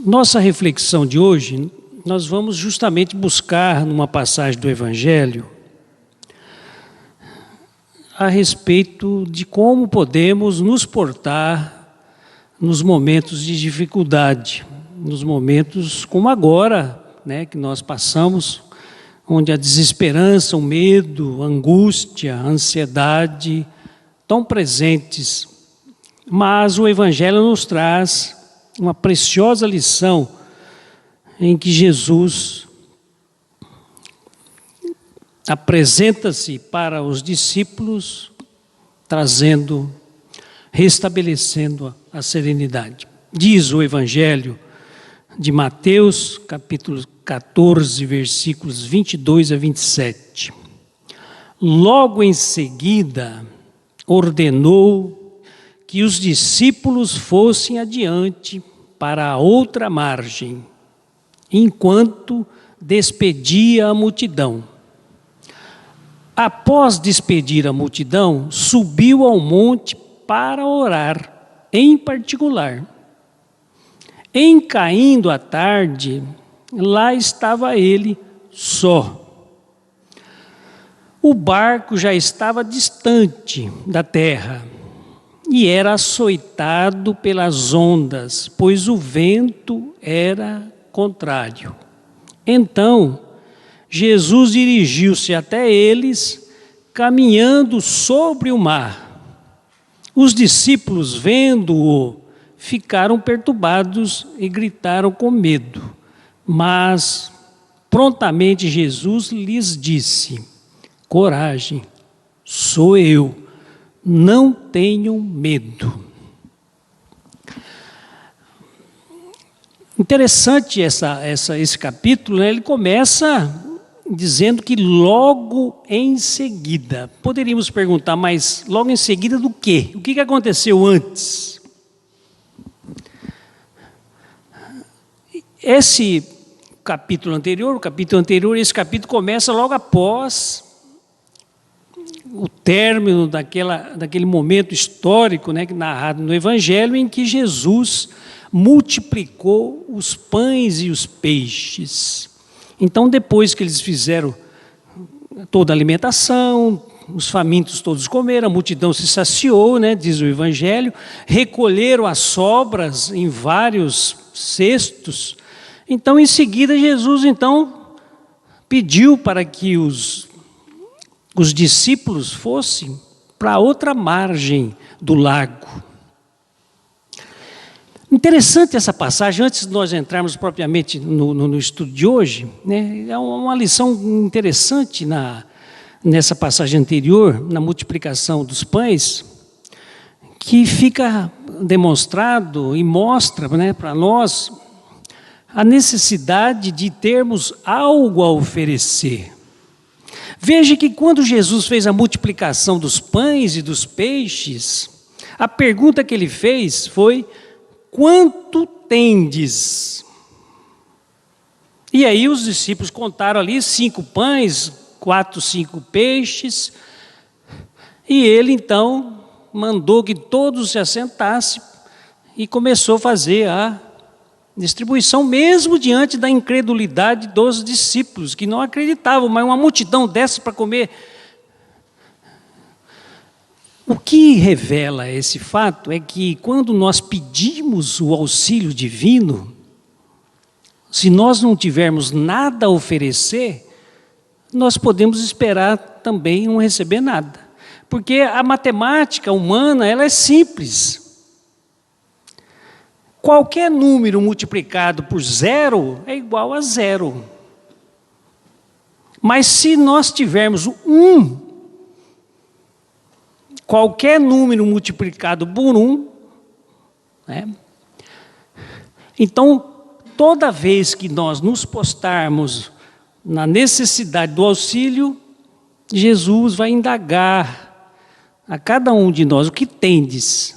Nossa reflexão de hoje, nós vamos justamente buscar numa passagem do Evangelho a respeito de como podemos nos portar nos momentos de dificuldade, nos momentos como agora, que nós passamos, onde a desesperança, o medo, a angústia, a ansiedade estão presentes. Mas o Evangelho nos traz uma preciosa lição em que Jesus apresenta-se para os discípulos, restabelecendo a serenidade. Diz o Evangelho de Mateus, capítulo 14, versículos 22 a 27. Logo em seguida, ordenou que os discípulos fossem adiante para a outra margem, enquanto despedia a multidão. Após despedir a multidão, subiu ao monte para orar, em particular. Em caindo a tarde, lá estava ele só. O barco já estava distante da terra e era açoitado pelas ondas, pois o vento era contrário. Então, Jesus dirigiu-se até eles, caminhando sobre o mar. Os discípulos, vendo-o, ficaram perturbados e gritaram com medo. Mas, prontamente, Jesus lhes disse: coragem, sou eu, não tenham medo. Interessante esse capítulo, ele começa dizendo que logo em seguida. Poderíamos perguntar, mas logo em seguida do quê? O que aconteceu antes? Esse capítulo anterior, esse capítulo começa logo após o término daquele momento histórico, narrado no Evangelho, em que Jesus multiplicou os pães e os peixes. Então, depois que eles fizeram toda a alimentação, os famintos todos comeram, a multidão se saciou, diz o Evangelho, recolheram as sobras em vários cestos. Então, em seguida, Jesus pediu para que os discípulos fossem para outra margem do lago. Interessante essa passagem, antes de nós entrarmos propriamente no estudo de hoje, é uma lição interessante nessa passagem anterior, na multiplicação dos pães, que fica demonstrado e mostra para nós a necessidade de termos algo a oferecer. Veja que quando Jesus fez a multiplicação dos pães e dos peixes, a pergunta que ele fez foi: quanto tendes? E aí os discípulos contaram ali 5 pães, 5 peixes, e ele então mandou que todos se assentassem e começou a fazer a distribuição, mesmo diante da incredulidade dos discípulos, que não acreditavam, mas uma multidão dessa para comer. O que revela esse fato é que quando nós pedimos o auxílio divino, se nós não tivermos nada a oferecer, nós podemos esperar também não receber nada. Porque a matemática humana, ela é simples. Qualquer número multiplicado por 0 é igual a 0. Mas se nós tivermos 1, qualquer número multiplicado por 1, então, toda vez que nós nos postarmos na necessidade do auxílio, Jesus vai indagar a cada um de nós: o que tendes?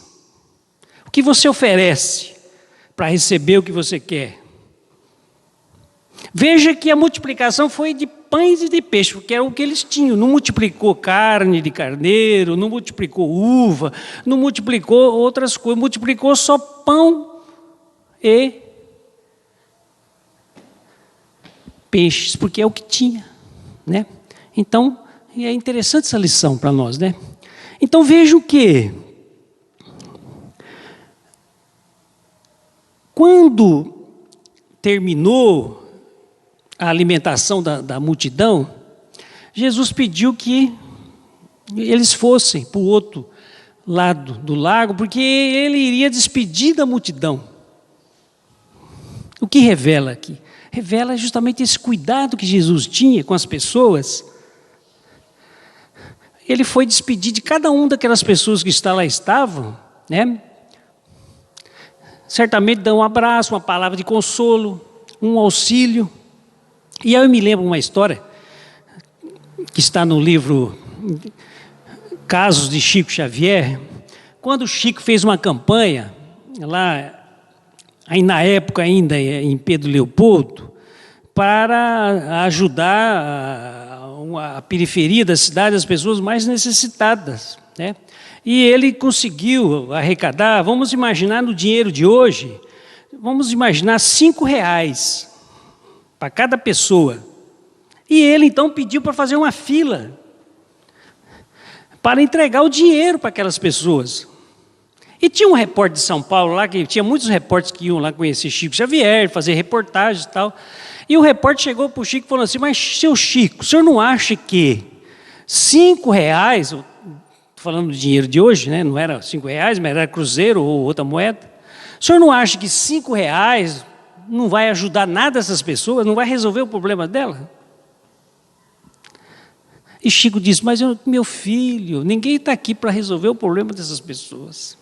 O que você oferece para receber o que você quer? Veja que a multiplicação foi de pães e de peixe, porque era o que eles tinham. Não multiplicou carne de carneiro, não multiplicou uva, não multiplicou outras coisas, multiplicou só pão e peixes, porque é o que tinha, né? Então, é interessante essa lição para nós, né? Então vejam que quando terminou a alimentação da multidão, Jesus pediu que eles fossem para o outro lado do lago, porque ele iria despedir da multidão. O que revela aqui? Revela justamente esse cuidado que Jesus tinha com as pessoas. Ele foi despedir de cada uma daquelas pessoas que lá estavam, né? Certamente dão um abraço, uma palavra de consolo, um auxílio. E aí eu me lembro uma história que está no livro Casos de Chico Xavier, quando o Chico fez uma campanha, lá, aí na época ainda em Pedro Leopoldo, para ajudar a periferia da cidade, as pessoas mais necessitadas, né? E ele conseguiu arrecadar, vamos imaginar no dinheiro de hoje, vamos imaginar R$5 para cada pessoa. E ele então pediu para fazer uma fila para entregar o dinheiro para aquelas pessoas. E tinha um repórter de São Paulo lá, que tinha muitos repórteres que iam lá conhecer Chico Xavier, fazer reportagens e tal. E o repórter chegou para o Chico e falou assim: mas, seu Chico, o senhor não acha que R$5, estou falando do dinheiro de hoje, né? Não era R$5, mas era cruzeiro ou outra moeda. O senhor não acha que R$5 não vai ajudar nada essas pessoas, não vai resolver o problema dela? E Chico disse: mas meu filho, ninguém está aqui para resolver o problema dessas pessoas.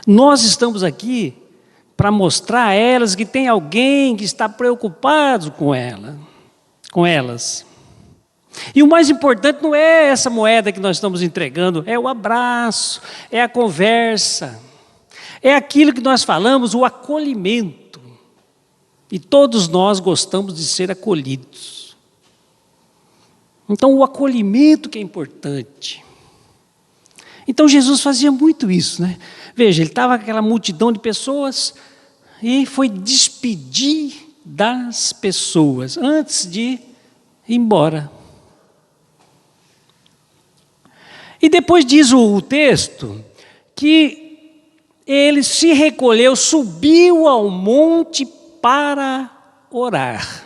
Nós estamos aqui para mostrar a elas que tem alguém que está preocupado com elas. E o mais importante não é essa moeda que nós estamos entregando, é o abraço, é a conversa, é aquilo que nós falamos, o acolhimento. E todos nós gostamos de ser acolhidos. Então, o acolhimento que é importante. Então, Jesus fazia muito isso, né? Veja, ele estava com aquela multidão de pessoas e foi despedir das pessoas antes de ir embora. E depois diz o texto que ele se recolheu, subiu ao monte para orar.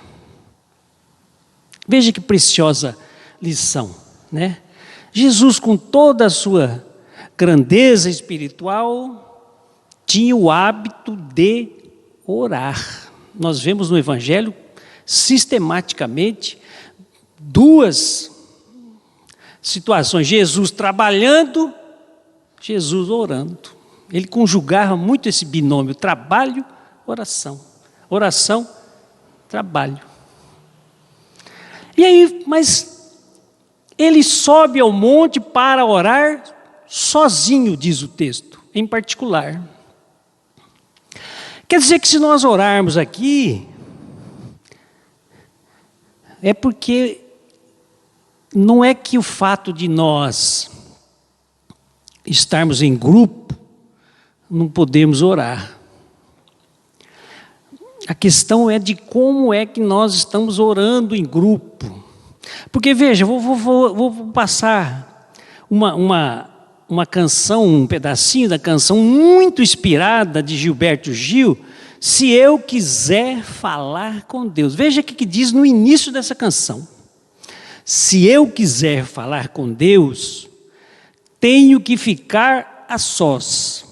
Veja que preciosa lição, né? Jesus, com toda a sua grandeza espiritual, tinha o hábito de orar. Nós vemos no Evangelho, sistematicamente, duas situações: Jesus trabalhando, Jesus orando. Ele conjugava muito esse binômio: trabalho, oração. Oração, trabalho. E aí, mas ele sobe ao monte para orar sozinho, diz o texto, em particular. Quer dizer que se nós orarmos aqui, é porque não é que o fato de nós estarmos em grupo, não podemos orar. A questão é de como é que nós estamos orando em grupo. Porque veja, vou passar uma canção, um pedacinho da canção muito inspirada de Gilberto Gil, Se Eu Quiser Falar com Deus. Veja o que diz no início dessa canção. Se eu quiser falar com Deus, tenho que ficar a sós,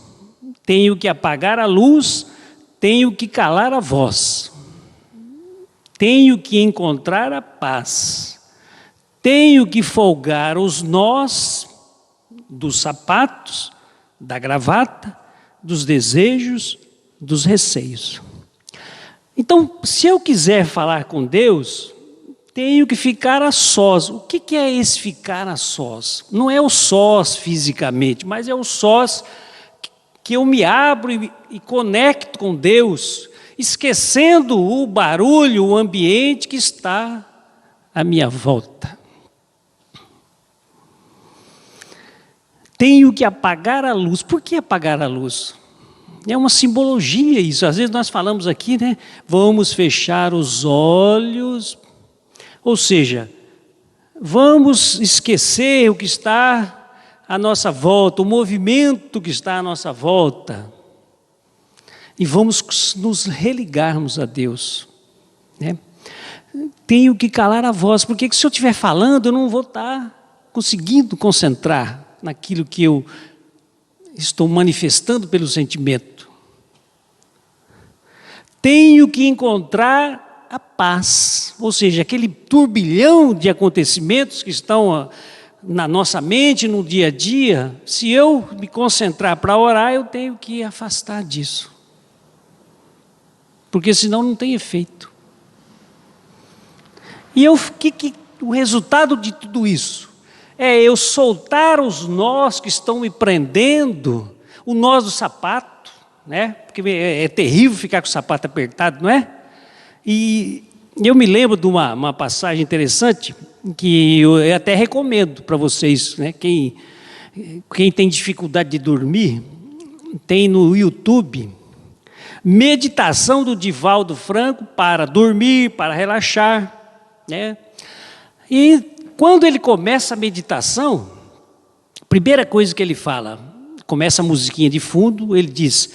tenho que apagar a luz, tenho que calar a voz, tenho que encontrar a paz, tenho que folgar os nós dos sapatos, da gravata, dos desejos, dos receios. Então, se eu quiser falar com Deus, tenho que ficar a sós. O que é esse ficar a sós? Não é o sós fisicamente, mas é o sós que eu me abro e conecto com Deus, esquecendo o barulho, o ambiente que está à minha volta. Tenho que apagar a luz. Por que apagar a luz? É uma simbologia isso. Às vezes nós falamos aqui, né? Vamos fechar os olhos. Ou seja, vamos esquecer o que está à nossa volta, o movimento que está à nossa volta. E vamos nos religarmos a Deus, né? Tenho que calar a voz, porque se eu estiver falando, eu não vou estar conseguindo concentrar naquilo que eu estou manifestando pelo sentimento. Tenho que encontrar a paz, ou seja, aquele turbilhão de acontecimentos que estão na nossa mente, no dia a dia. Se eu me concentrar para orar, eu tenho que afastar disso, porque senão não tem efeito. E o resultado de tudo isso é eu soltar os nós que estão me prendendo, o nós do sapato, né? Porque é terrível ficar com o sapato apertado, não é? E eu me lembro de uma passagem interessante que eu até recomendo para vocês, né? Quem tem dificuldade de dormir, tem no YouTube meditação do Divaldo Franco para dormir, para relaxar, né? E quando ele começa a meditação, a primeira coisa que ele fala, começa a musiquinha de fundo, ele diz: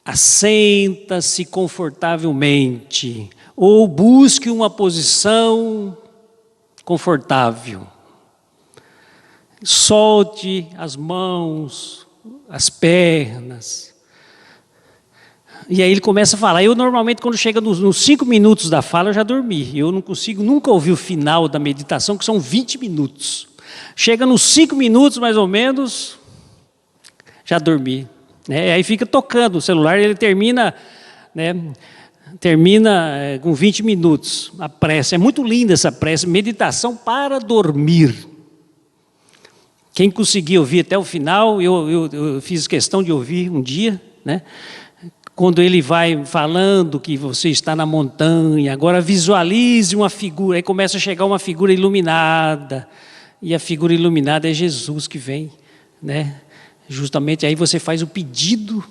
assenta-se confortavelmente, ou busque uma posição confortável. Solte as mãos, as pernas. E aí ele começa a falar. Eu normalmente, quando chega nos 5 minutos da fala, eu já dormi. Eu não consigo nunca ouvir o final da meditação, que são 20 minutos. Chega nos 5 minutos, mais ou menos, já dormi, né? Aí fica tocando o celular, ele termina, né? Termina com 20 minutos a prece. É muito linda essa prece, meditação para dormir. Quem conseguir ouvir até o final, eu fiz questão de ouvir um dia, né? Quando ele vai falando que você está na montanha, agora visualize uma figura, aí começa a chegar uma figura iluminada, e a figura iluminada é Jesus que vem, né? Justamente aí você faz o pedido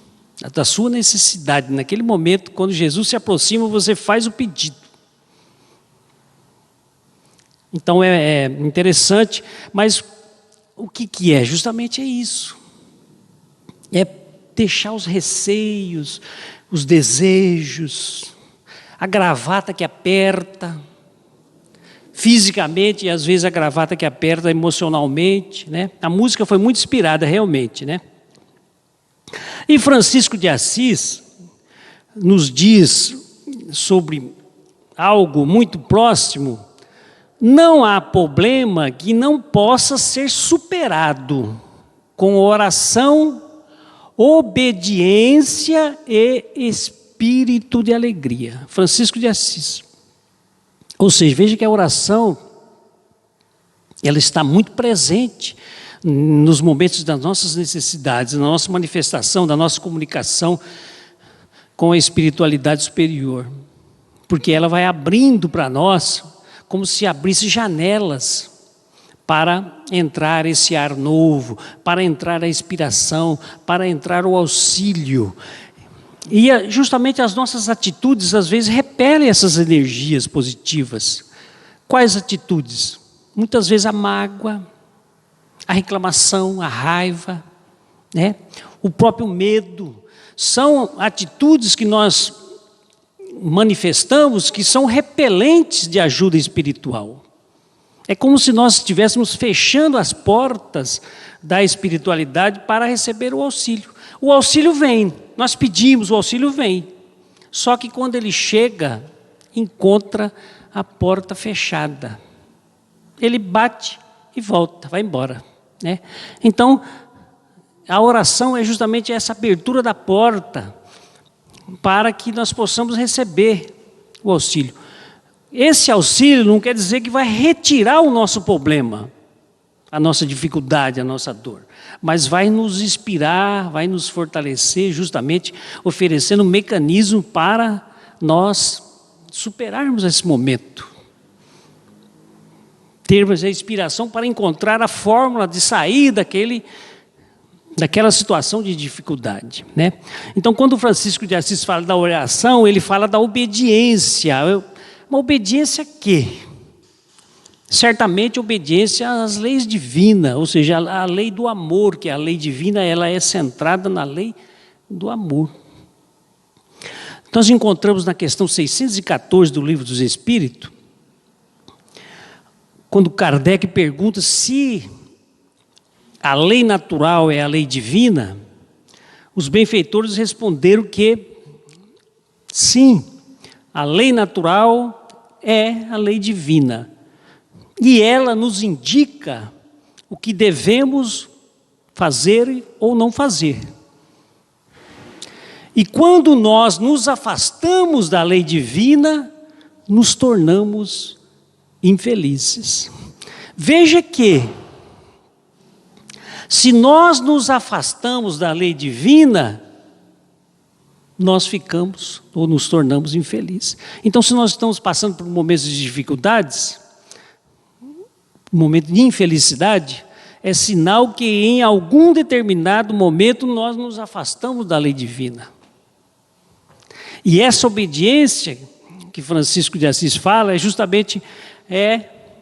da sua necessidade. Naquele momento, quando Jesus se aproxima, você faz o pedido. Então é interessante, mas o que é? Justamente é isso. É deixar os receios, os desejos, a gravata que aperta, fisicamente, e às vezes a gravata que aperta emocionalmente, né? A música foi muito inspirada realmente, né? E Francisco de Assis nos diz sobre algo muito próximo: não há problema que não possa ser superado com oração, obediência e espírito de alegria. Francisco de Assis. Ou seja, veja que a oração, ela está muito presente nos momentos das nossas necessidades, na nossa manifestação, da nossa comunicação com a espiritualidade superior. Porque ela vai abrindo para nós, como se abrisse janelas para entrar esse ar novo, para entrar a inspiração, para entrar o auxílio. E justamente as nossas atitudes, às vezes, repelem essas energias positivas. Quais atitudes? Muitas vezes a mágoa, a reclamação, a raiva, né? O próprio medo. São atitudes que nós manifestamos que são repelentes de ajuda espiritual. É como se nós estivéssemos fechando as portas da espiritualidade para receber o auxílio. O auxílio vem, nós pedimos, o auxílio vem. Só que quando ele chega, encontra a porta fechada. Ele bate e volta, vai embora, né? Então, a oração é justamente essa abertura da porta para que nós possamos receber o auxílio. Esse auxílio não quer dizer que vai retirar o nosso problema, a nossa dificuldade, a nossa dor, mas vai nos inspirar, vai nos fortalecer, justamente oferecendo um mecanismo para nós superarmos esse momento. Termos a inspiração para encontrar a fórmula de sair daquela situação de dificuldade, né? Então, quando Francisco de Assis fala da oração, ele fala da obediência. Uma obediência a quê? Certamente obediência às leis divinas, ou seja, a lei do amor, que a lei divina ela é centrada na lei do amor. Nós encontramos na questão 614 do Livro dos Espíritos, quando Kardec pergunta se a lei natural é a lei divina, os benfeitores responderam que sim, a lei natural é a lei divina. E ela nos indica o que devemos fazer ou não fazer. E quando nós nos afastamos da lei divina, nos tornamos infelizes. Veja que, se nós nos afastamos da lei divina, nós ficamos ou nos tornamos infelizes. Então, se nós estamos passando por momentos de dificuldades, um momento de infelicidade, é sinal que em algum determinado momento nós nos afastamos da lei divina. E essa obediência que Francisco de Assis fala é justamente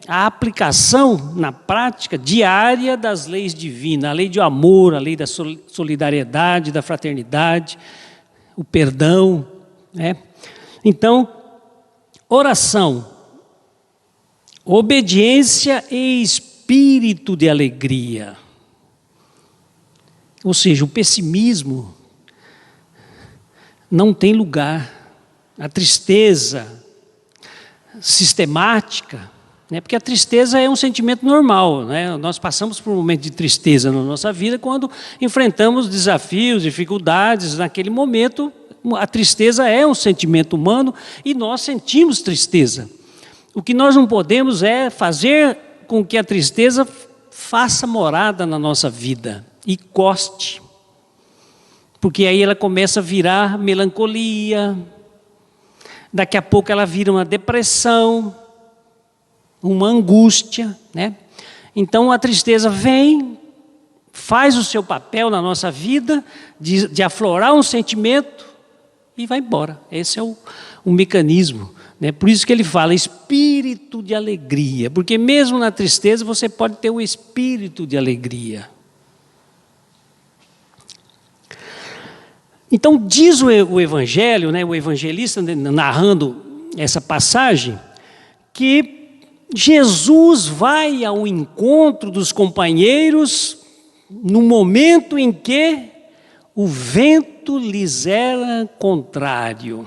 a aplicação na prática diária das leis divinas, a lei do amor, a lei da solidariedade, da fraternidade, o perdão, né? Então, oração, obediência e espírito de alegria. Ou seja, o pessimismo não tem lugar, a tristeza sistemática, né? Porque a tristeza é um sentimento normal, né? Nós passamos por um momento de tristeza na nossa vida quando enfrentamos desafios, dificuldades. Naquele momento, a tristeza é um sentimento humano e nós sentimos tristeza. O que nós não podemos é fazer com que a tristeza faça morada na nossa vida e coste. Porque aí ela começa a virar melancolia, daqui a pouco ela vira uma depressão, uma angústia, né? Então a tristeza vem, faz o seu papel na nossa vida, de aflorar um sentimento e vai embora. Esse é o mecanismo, né? Por isso que ele fala espírito de alegria, porque mesmo na tristeza você pode ter o espírito de alegria. Então diz o Evangelho, né, o evangelista narrando essa passagem, que Jesus vai ao encontro dos companheiros no momento em que o vento lhes era contrário.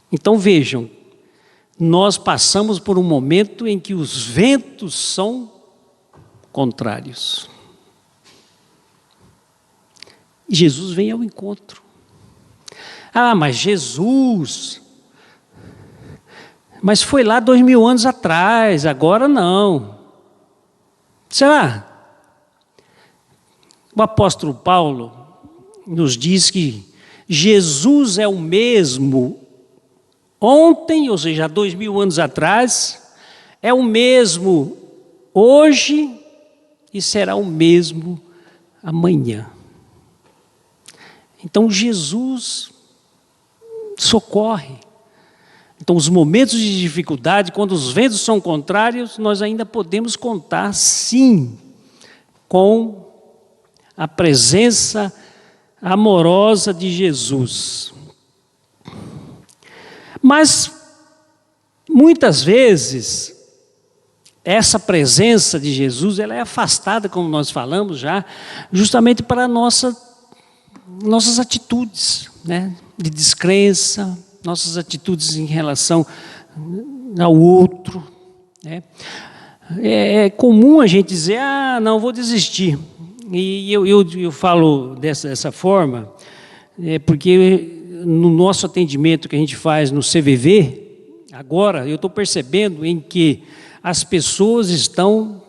Então vejam, nós passamos por um momento em que os ventos são contrários. E Jesus vem ao encontro. Ah, mas Jesus... Mas foi lá 2000 anos atrás, agora não. Será? O apóstolo Paulo nos diz que Jesus é o mesmo ontem, ou seja, há 2000 anos atrás, é o mesmo hoje e será o mesmo amanhã. Então Jesus socorre. Então, os momentos de dificuldade, quando os ventos são contrários, nós ainda podemos contar, sim, com a presença amorosa de Jesus. Mas, muitas vezes, essa presença de Jesus, ela é afastada, como nós falamos já, justamente para nossas atitudes, né, de descrença, nossas atitudes em relação ao outro, né? É comum a gente dizer, não, vou desistir. E eu falo dessa forma, porque no nosso atendimento que a gente faz no CVV, agora eu estou percebendo em que as pessoas estão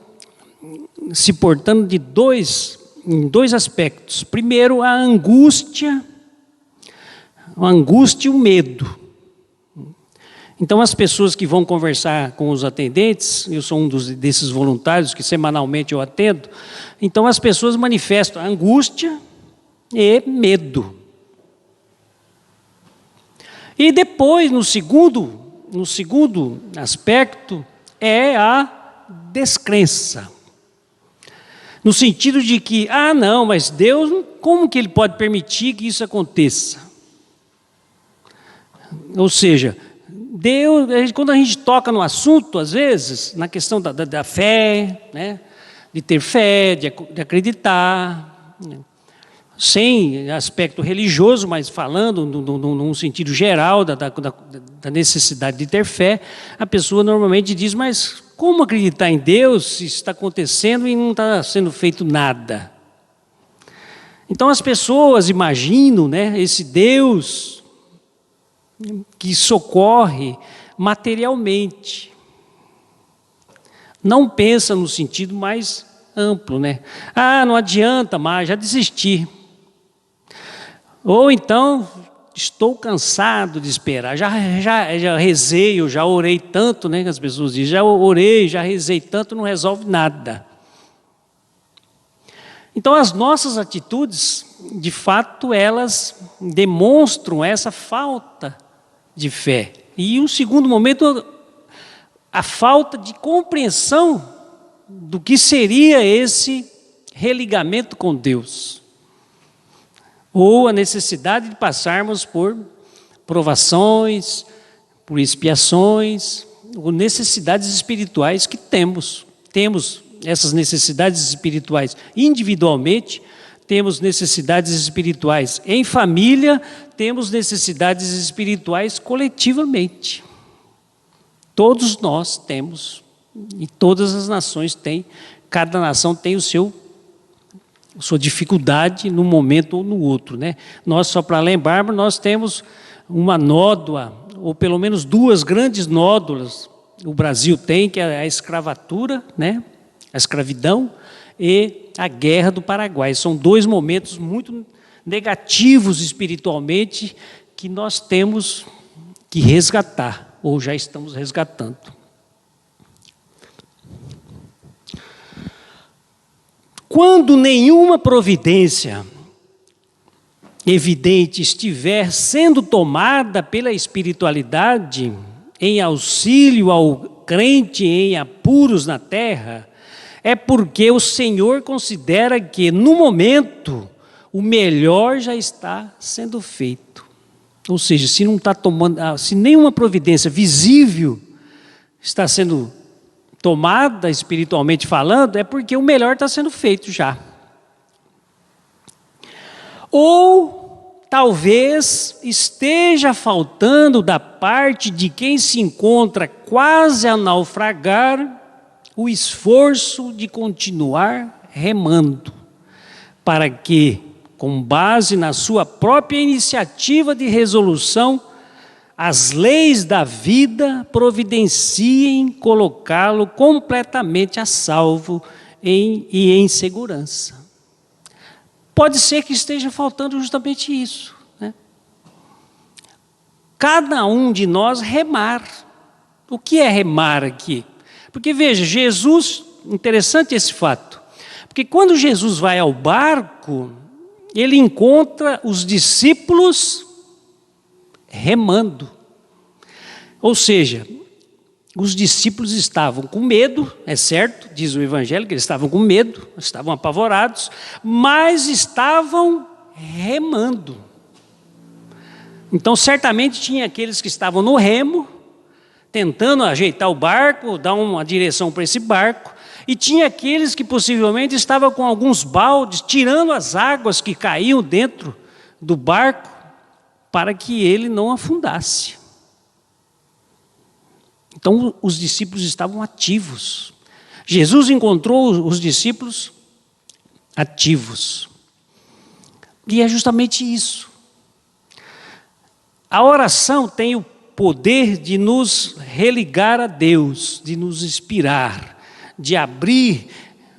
se portando em dois aspectos. Primeiro, a angústia e o medo. Então, as pessoas que vão conversar com os atendentes, eu sou um desses voluntários que semanalmente eu atendo, então as pessoas manifestam angústia e medo. E depois, no segundo aspecto, é a descrença. No sentido de que, não, mas Deus, como que Ele pode permitir que isso aconteça? Ou seja, Deus, quando a gente toca no assunto, às vezes, na questão da fé, né, de ter fé, de acreditar, né, sem aspecto religioso, mas falando num sentido geral da necessidade de ter fé, a pessoa normalmente diz, mas como acreditar em Deus se está acontecendo e não está sendo feito nada? Então as pessoas imaginam, né, esse Deus que socorre materialmente. Não pensa no sentido mais amplo, né? Não adianta mais, já desisti. Ou então, estou cansado de esperar, já rezei, eu já orei tanto, né? As pessoas dizem, já orei, já rezei tanto, não resolve nada. Então, as nossas atitudes, de fato, elas demonstram essa falta de fé. E um segundo momento, a falta de compreensão do que seria esse religamento com Deus. Ou a necessidade de passarmos por provações, por expiações, ou necessidades espirituais que temos. Temos essas necessidades espirituais individualmente, temos necessidades espirituais em família, temos necessidades espirituais coletivamente. Todos nós temos, e todas as nações têm, cada nação tem sua dificuldade num momento ou no outro, né? Nós, só para lembrarmos, nós temos uma nódoa, ou pelo menos duas grandes nódulas, o Brasil tem, que é a escravatura, né? A escravidão e a guerra do Paraguai. São dois momentos muito negativos espiritualmente que nós temos que resgatar, ou já estamos resgatando. Quando nenhuma providência evidente estiver sendo tomada pela espiritualidade em auxílio ao crente em apuros na terra, é porque o Senhor considera que, no momento, o melhor já está sendo feito. Ou seja, se não está tomando, se nenhuma providência visível está sendo tomada espiritualmente falando, é porque o melhor está sendo feito já. Ou talvez esteja faltando da parte de quem se encontra quase a naufragar o esforço de continuar remando, para que, com base na sua própria iniciativa de resolução, as leis da vida providenciem colocá-lo completamente a salvo e em segurança. Pode ser que esteja faltando justamente isso, né? Cada um de nós remar. O que é remar aqui? Porque veja, Jesus, interessante esse fato, porque quando Jesus vai ao barco, ele encontra os discípulos remando. Ou seja, os discípulos estavam com medo, é certo, diz o Evangelho, que eles estavam com medo, estavam apavorados, mas estavam remando. Então, certamente tinha aqueles que estavam no remo, tentando ajeitar o barco, dar uma direção para esse barco, e tinha aqueles que possivelmente estavam com alguns baldes, tirando as águas que caíam dentro do barco, para que ele não afundasse. Então, os discípulos estavam ativos. Jesus encontrou os discípulos ativos. E é justamente isso. A oração tem o poder de nos religar a Deus, de nos inspirar, de abrir,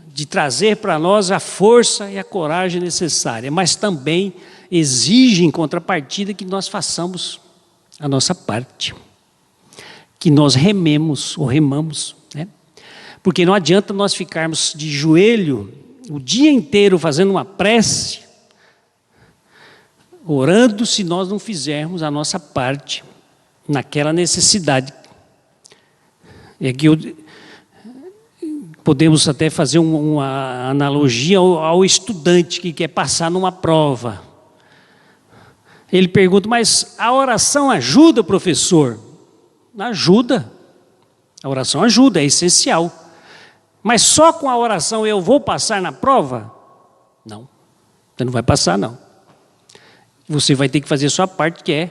de trazer para nós a força e a coragem necessária, mas também exige em contrapartida que nós façamos a nossa parte. que nós rememos ou remamos, né? Porque não adianta nós ficarmos de joelho o dia inteiro fazendo uma prece, orando, se nós não fizermos a nossa parte naquela necessidade. E aqui podemos até fazer uma analogia ao estudante que quer passar numa prova. Ele pergunta, mas a oração ajuda, professor? Ajuda. A oração ajuda, é essencial. Mas só com a oração eu vou passar na prova? Não, você não vai passar, não. Você vai ter que fazer a sua parte, que é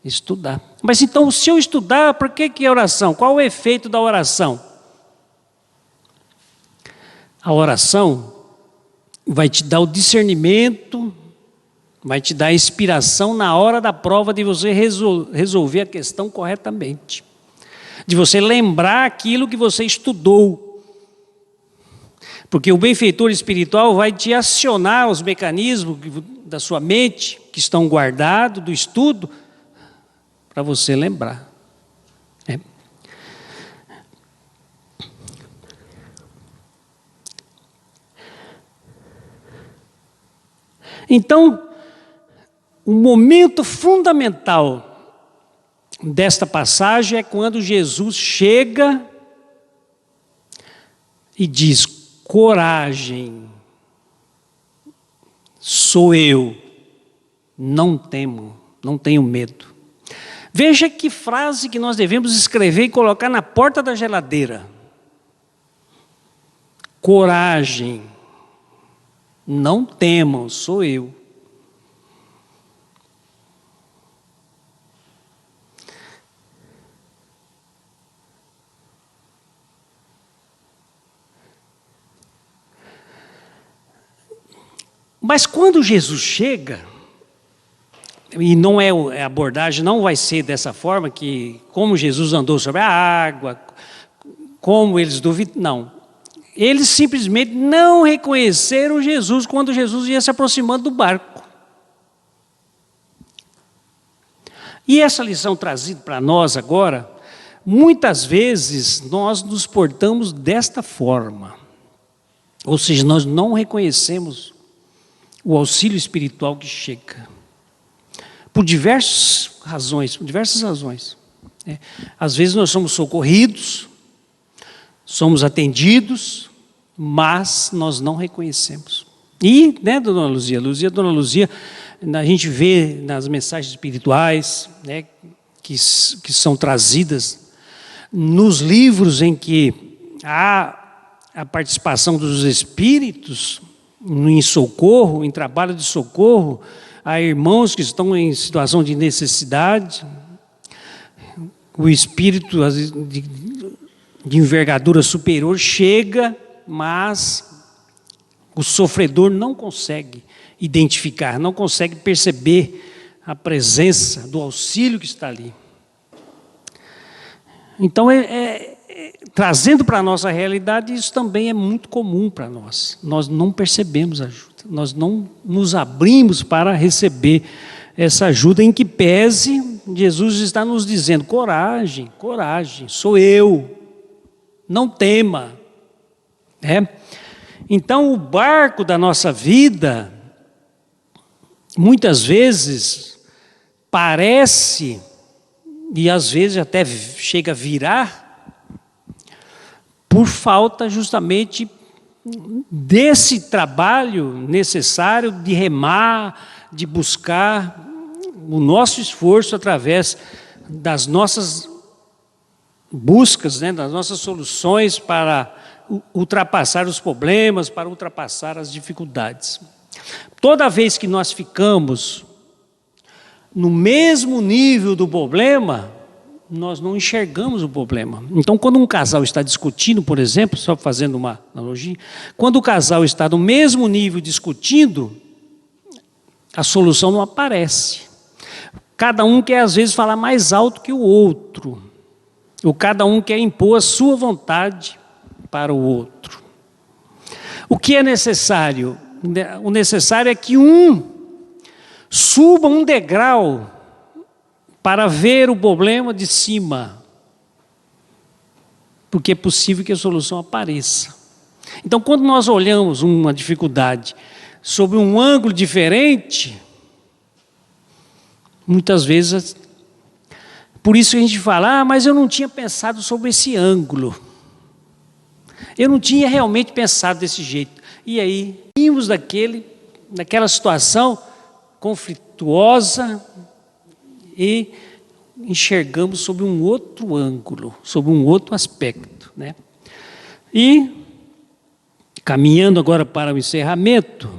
estudar. Mas então, se eu estudar, por que é oração? Qual o efeito da oração? A oração vai te dar o discernimento, vai te dar a inspiração na hora da prova de você resolver a questão corretamente. De você lembrar aquilo que você estudou. Porque o benfeitor espiritual vai te acionar os mecanismos da sua mente, que estão guardados do estudo, para você lembrar. É. Então, o momento fundamental desta passagem é quando Jesus chega e diz: coragem, sou eu, não temo, não tenho medo. Veja que frase que nós devemos escrever e colocar na porta da geladeira. Coragem, não temam, sou eu. Mas quando Jesus chega, e não é a abordagem, não vai ser dessa forma, que como Jesus andou sobre a água, como eles duvidam, não. Eles simplesmente não reconheceram Jesus quando Jesus ia se aproximando do barco. E essa lição trazida para nós agora, muitas vezes nós nos portamos desta forma. Ou seja, nós não reconhecemos o auxílio espiritual que chega. Por diversas razões. Às vezes nós somos socorridos, somos atendidos, mas nós não reconhecemos. E, né, Dona Luzia, a gente vê nas mensagens espirituais, né, que são trazidas nos livros em que há a participação dos espíritos em socorro, em trabalho de socorro, há irmãos que estão em situação de necessidade, o espírito de envergadura superior chega, mas o sofredor não consegue identificar, não consegue perceber a presença do auxílio que está ali. Então, trazendo para a nossa realidade, isso também é muito comum para nós. Nós não percebemos ajuda, nós não nos abrimos para receber essa ajuda, em que pese Jesus está nos dizendo: coragem, coragem, sou eu, não tema. Então, o barco da nossa vida, muitas vezes, parece, e às vezes até chega a virar, por falta justamente desse trabalho necessário de remar, de buscar o nosso esforço através das nossas buscas, né, das nossas soluções para ultrapassar os problemas, para ultrapassar as dificuldades. Toda vez que nós ficamos no mesmo nível do problema, nós não enxergamos o problema. Então, quando um casal está discutindo, por exemplo, só fazendo uma analogia, quando o casal está no mesmo nível discutindo, a solução não aparece. Cada um quer, às vezes, falar mais alto que o outro. Ou cada um quer impor a sua vontade para o outro. O que é necessário? O necessário é que um suba um degrau para ver o problema de cima. porque é possível que a solução apareça. Então, quando nós olhamos uma dificuldade sob um ângulo diferente, muitas vezes, por isso que a gente fala, mas eu não tinha pensado sobre esse ângulo. Eu não tinha realmente pensado desse jeito. E aí, vimos daquela situação conflituosa e enxergamos sob um outro ângulo, sob um outro aspecto, né? E, caminhando agora para o encerramento,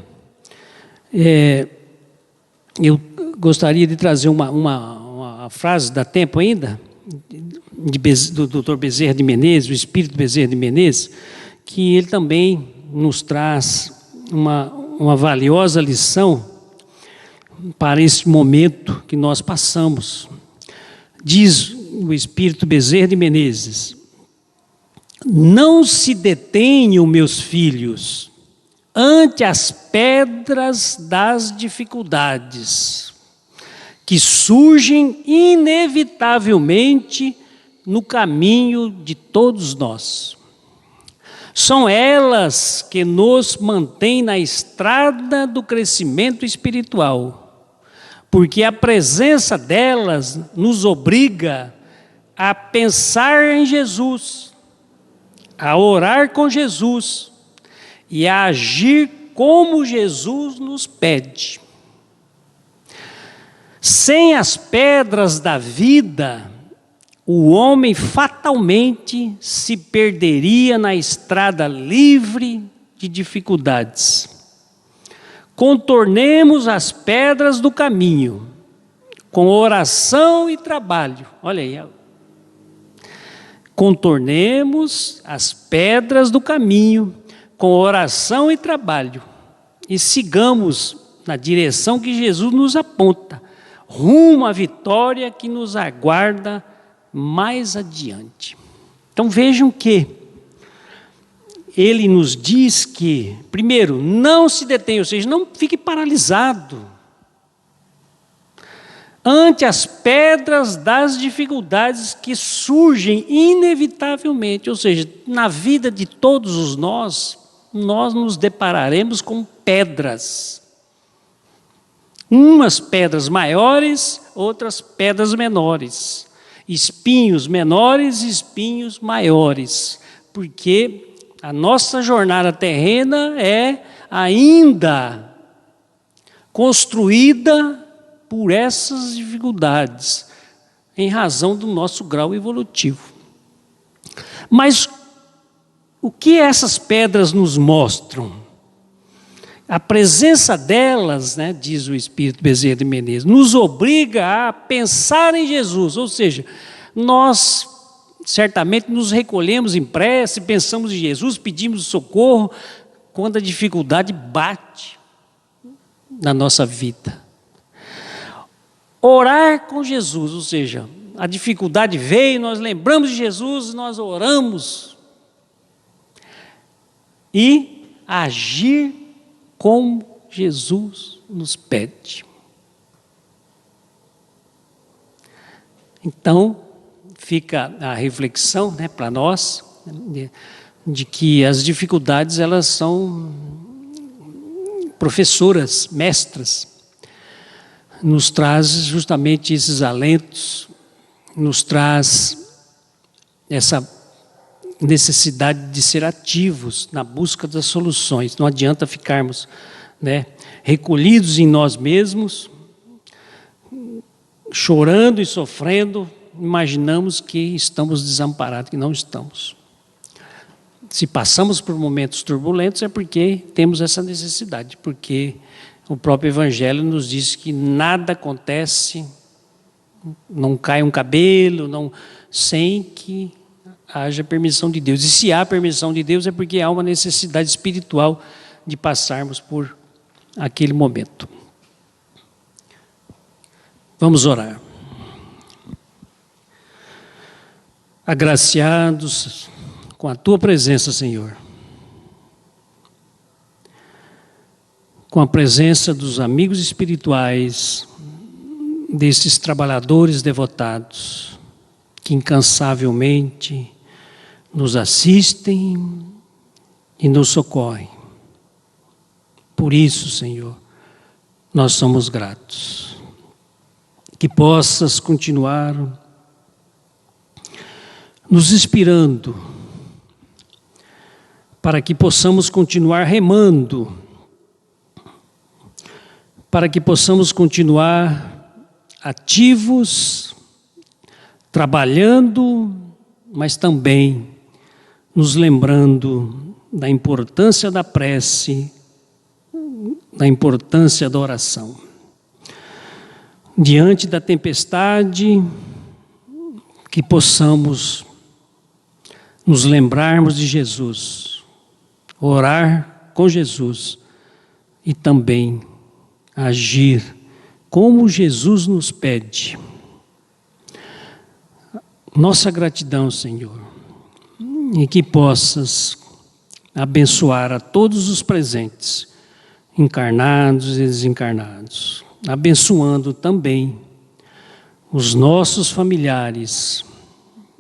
eu gostaria de trazer uma frase, dá tempo ainda, do Dr. Bezerra de Menezes, o Espírito Bezerra de Menezes, que ele também nos traz uma valiosa lição para esse momento que nós passamos. Diz o Espírito Bezerra de Menezes: não se detenham, meus filhos, ante as pedras das dificuldades, que surgem inevitavelmente no caminho de todos nós. São elas que nos mantêm na estrada do crescimento espiritual, porque a presença delas nos obriga a pensar em Jesus, a orar com Jesus e a agir como Jesus nos pede. Sem as pedras da vida, o homem fatalmente se perderia na estrada livre de dificuldades. Contornemos as pedras do caminho com oração e trabalho. Olha aí. Contornemos as pedras do caminho com oração e trabalho e sigamos na direção que Jesus nos aponta, rumo à vitória que nos aguarda mais adiante. Então vejam que ele nos diz que, primeiro, não se detenha, ou seja, não fique paralisado ante as pedras das dificuldades que surgem inevitavelmente, ou seja, na vida de todos nós nos depararemos com pedras. Umas pedras maiores, outras pedras menores. Espinhos menores e espinhos maiores. Porque a nossa jornada terrena é ainda construída por essas dificuldades, em razão do nosso grau evolutivo. Mas o que essas pedras nos mostram? A presença delas, né, diz o Espírito Bezerra de Menezes, nos obriga a pensar em Jesus, ou seja, nós certamente nos recolhemos em prece, pensamos em Jesus, pedimos socorro quando a dificuldade bate na nossa vida. Orar com Jesus, ou seja, a dificuldade veio, nós lembramos de Jesus, nós oramos. E agir como Jesus nos pede. Então, fica a reflexão, né, para nós, de que as dificuldades, elas são professoras, mestras, nos traz justamente esses alentos, nos traz essa necessidade de ser ativos na busca das soluções. Não adianta ficarmos, né, recolhidos em nós mesmos, chorando e sofrendo, imaginamos que estamos desamparados, que não estamos. Se passamos por momentos turbulentos é porque temos essa necessidade, porque o próprio Evangelho nos diz que nada acontece, não cai um cabelo, sem que haja permissão de Deus. E se há permissão de Deus é porque há uma necessidade espiritual de passarmos por aquele momento. Vamos orar. Agraciados com a Tua presença, Senhor, com a presença dos amigos espirituais, desses trabalhadores devotados, que incansavelmente nos assistem e nos socorrem. Por isso, Senhor, nós somos gratos. Que possas continuar nos inspirando, para que possamos continuar remando, para que possamos continuar ativos, trabalhando, mas também nos lembrando da importância da prece, da importância da oração. Diante da tempestade, que possamos nos lembrarmos de Jesus, orar com Jesus e também agir como Jesus nos pede. Nossa gratidão, Senhor, e que possas abençoar a todos os presentes, encarnados e desencarnados, abençoando também os nossos familiares,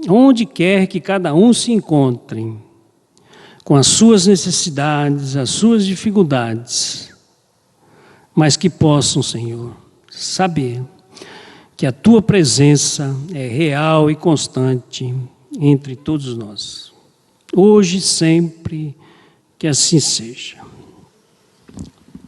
onde quer que cada um se encontre, com as suas necessidades, as suas dificuldades, mas que possam, Senhor, saber que a Tua presença é real e constante entre todos nós, hoje e sempre, que assim seja.